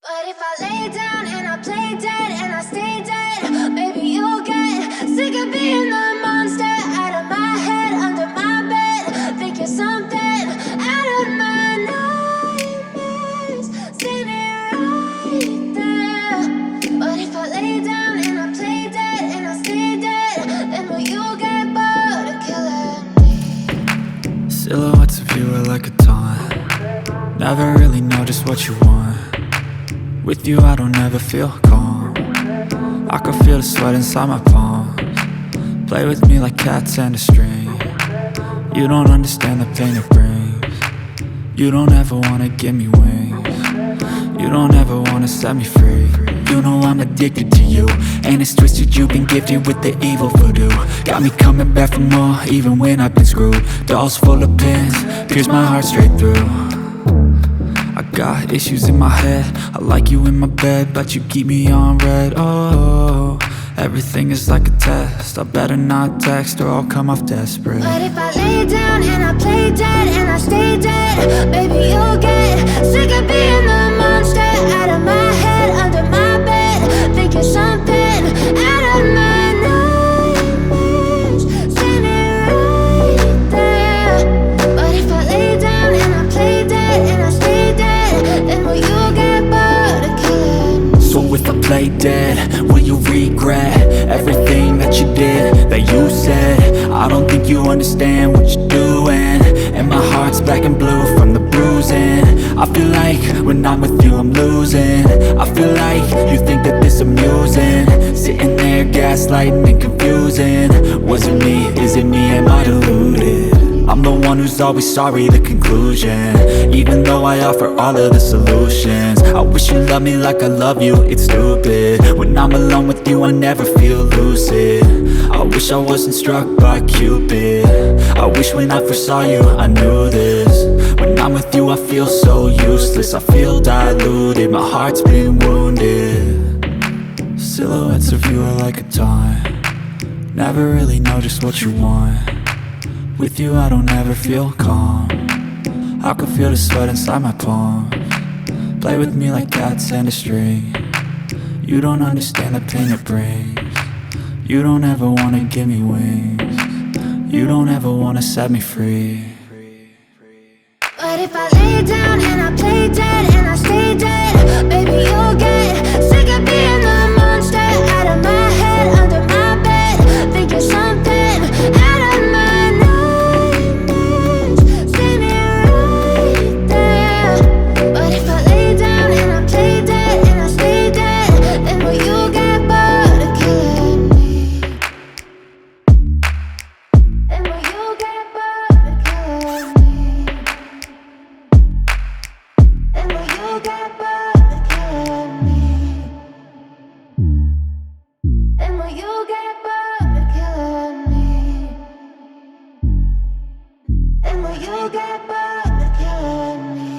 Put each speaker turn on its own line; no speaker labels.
But if I lay down and I play dead and I stay dead, maybe you'll get sick of being the monster out of my head, under my bed. Think you're something out of my nightmares, standing right there. But if I lay down and I play dead and I stay dead, then will you get bored of killing me?
Silhouettes of you are like a taunt. Never really know just what you want. With you I don't ever feel calm. I can feel the sweat inside my palms. Play with me like cats and a string. You don't understand the pain it brings. You don't ever wanna give me wings. You don't ever wanna set me free. You know I'm addicted to you, and it's twisted, you've been gifted with the evil voodoo. Got me coming back for more, even when I've been screwed. Dolls full of pins, pierce my heart straight through. I got issues in my head, I like you in my bed, but you keep me on red. Oh, everything is like a test. I better not text or I'll come off desperate.
But if I lay down and I play dead and I stay dead, maybe you'll get sick of being the monster out of my head, under my bed. Think you're something out of my nightmares, standing right there. But if I lay down and I play dead and I stay dead, then will you get bored of killing me?
So if I play dead, will you regret everything that you did, that you said? I don't think you understand what you're doing, and my heart's black and blue from the bruising. I feel like when I'm with you I'm losing. I feel like you think that this amusing, sitting there gaslighting and confusing. Was it me? Is it me? Am I deluded? I'm the one who's always sorry, the conclusion, even though I offer all of the solutions. I wish you loved me like I love you, it's stupid. When I'm alone with you I never feel lucid. I wish I wasn't struck by Cupid. I wish when I first saw you I knew this. When I'm with you I feel so useless, I feel diluted, my heart's been wounded. Silhouettes of you are like a taunt. Never really know just what you want. With you I don't ever feel calm. I can feel the sweat inside my palms. Play with me like cats and a string. You don't understand the pain it brings. You don't ever wanna give me wings. You don't ever wanna set me free.
But if I lay down and I play dead and I stay dead, maybe you'll get sick of being the monster out of my head, under my bed. Think you're something out of my nightmares, standing right there. But if I lay down and I play dead and I stay dead, then will you get bored of killing me? Then will you get bored of killing me? And will you get bored of killing me? And will you get bored of killing me? And will you get bored of killing me?